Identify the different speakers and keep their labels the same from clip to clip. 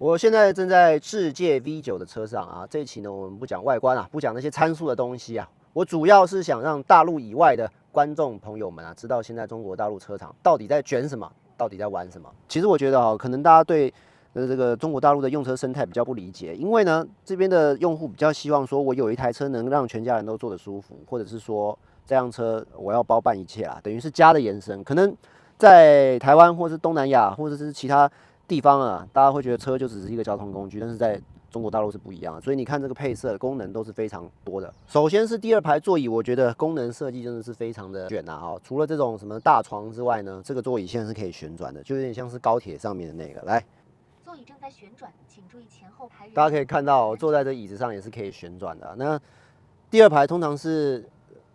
Speaker 1: 我現在正在智界 V9的車上啊，這一期呢，我們不講外觀啊，不講那些參數的東西啊，我主要是想讓大陸以外的觀眾朋友們啊，知道現在中國大陸車廠到底在捲什麼，到底在玩什麼。其實我覺得啊，可能大家對這個中國大陸的用車生態比較不理解，因為呢，這邊的用戶比較希望說，我有一台車能讓全家人都坐得舒服，或者是說這輛車我要包辦一切啦，等於是家的延伸。可能在台灣或是東南亞或者是其他地方啊，大家會覺得車就只是一個交通工具，但是在中國大陸是不一樣的。所以你看這個配色功能都是非常多的。首先是第二排座椅，我覺得功能設計真的是非常的卷啊！除了這種什麼大床之外呢，這個座椅現在是可以旋轉的，就有點像是高鐵上面的那個。来，
Speaker 2: 座椅正在旋轉，請注意前後排。
Speaker 1: 大家可以看到，坐在這椅子上也是可以旋轉的。那第二排通常是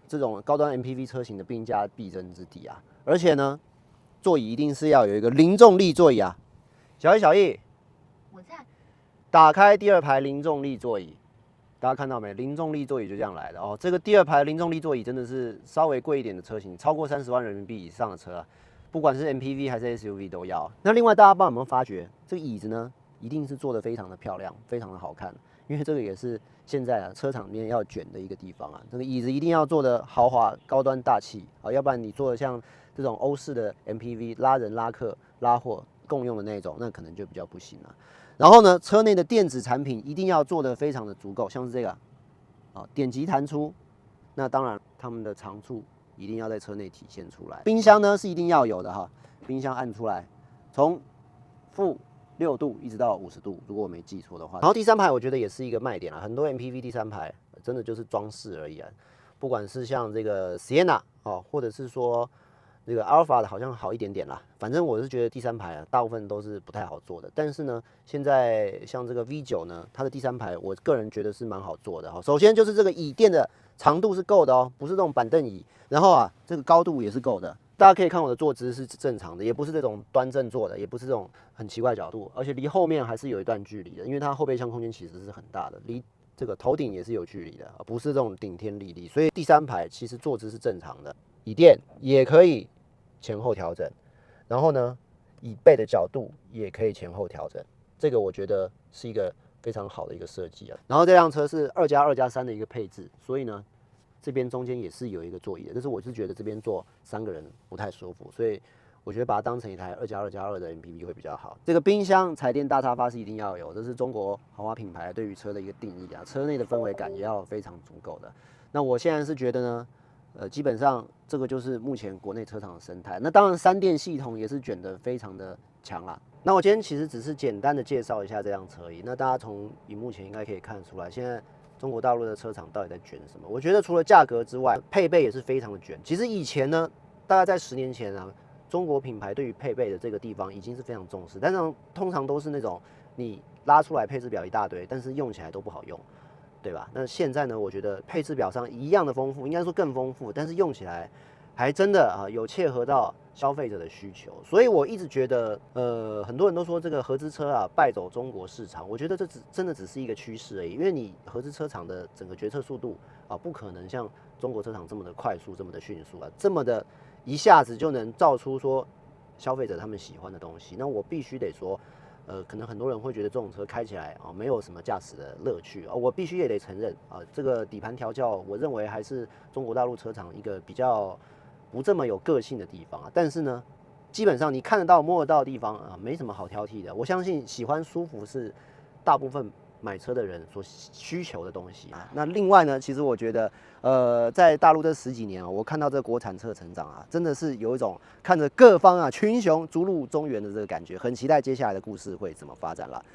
Speaker 1: 這種高端 MPV 車型的兵家必爭之地啊，而且呢，座椅一定是要有一個零重力座椅啊。小易，
Speaker 2: 我在。
Speaker 1: 打開第二排零重力座椅，大家看到沒？零重力座椅就這樣來的哦。這個第二排零重力座椅真的是稍微貴一點的車型，超過30萬人民幣以上的車啊，不管是 MPV 還是 SUV 都要。那另外大家不知道有沒有發覺，這個椅子呢，一定是做的非常的漂亮，非常的好看，因為這個也是現在啊車廠裡面要捲的一個地方啊。這個椅子一定要做的豪華、高端、大氣啊，要不然你做的像這種歐式的 MPV 拉人、拉客、拉貨共用的那種，那可能就比較不行了。然後呢，車內的電子產品一定要做得非常的足夠，像是這個啊，點擊彈出，那當然它們的長處一定要在車內体現出來。冰箱呢是一定要有的哈，冰箱按出来，從-6度一直到50度，如果我沒記錯的話。然後第三排我覺得也是一個賣點啊，很多 MPV 第三排真的就是裝飾而已啊，不管是像這個 Sienna 哦，或者是說這個 Alpha 的好像好一點點啦，反正我是覺得第三排啊，大部分都是不太好坐的。但是呢，现在像這個 V9呢，它的第三排，我個人覺得是蠻好坐的哈。首先就是這個椅墊的長度是夠的哦，不是這種板凳椅。然後啊，這個高度也是夠的。大家可以看我的坐姿是正常的，也不是這種端正坐的，也不是這種很奇怪的角度，而且離後面還是有一段距離的，因為它後備箱空間其實是很大的，離這個頭頂也是有距離的，不是這種頂天立地。所以第三排其實坐姿是正常的，椅墊也可以前後調整，然後呢，椅背的角度也可以前後調整，這個我覺得是一個非常好的一個設計啊。然後這輛車是2+2+3的一個配置，所以呢，這邊中間也是有一個座椅的，但是我是覺得這邊坐3個人不太舒服，所以我覺得把它當成一台2+2+2的 MPV 會比較好。這個冰箱、彩電、大沙發是一定要有，這是中國豪華品牌對於車的一個定義啊。車內的氛圍感也要非常足夠的。那我現在是覺得呢，基本上這個就是目前國內車廠的生態。那當然3電系統也是捲得非常的強啦。那我今天其實只是簡單的介紹一下這輛車而已。那大家從熒幕前應該可以看得出來，現在中國大陸的車廠到底在捲什麼？我覺得除了價格之外，配備也是非常的捲。其實以前呢，大概在10年前啊，中國品牌对於配備的這個地方已經是非常重視，但是通常都是那種你拉出來配置表一大堆，但是用起來都不好用。對吧？那現在呢？我覺得配置表上一樣的豐富，應該說更豐富，但是用起來還真的啊有切合到消費者的需求。所以我一直覺得，很多人都說這個合資車啊敗走中國市場，我覺得這真的只是一個趨勢而已。因為你合資車廠的整個決策速度啊，不可能像中國車廠這麼的快速、這麼的迅速啊，這麼的一下子就能造出說消費者他們喜歡的東西。那我必須得說。可能很多人會覺得這種車開起來啊，沒有什麼駕駛的樂趣啊。我必須也得承認啊，這個底盤調教，我認為還是中國大陸車廠一個比較不這麼有個性的地方啊。但是呢，基本上你看得到、摸得到的地方啊，沒什麼好挑剔的。我相信喜歡舒服是大部分買車的人所需求的東西啊。那另外呢，其實我覺得，在大陸這10幾年啊，我看到這個國產車成長啊，真的是有一種看着各方啊群雄逐鹿中原的這個感覺，很期待接下來的故事會怎麼發展了。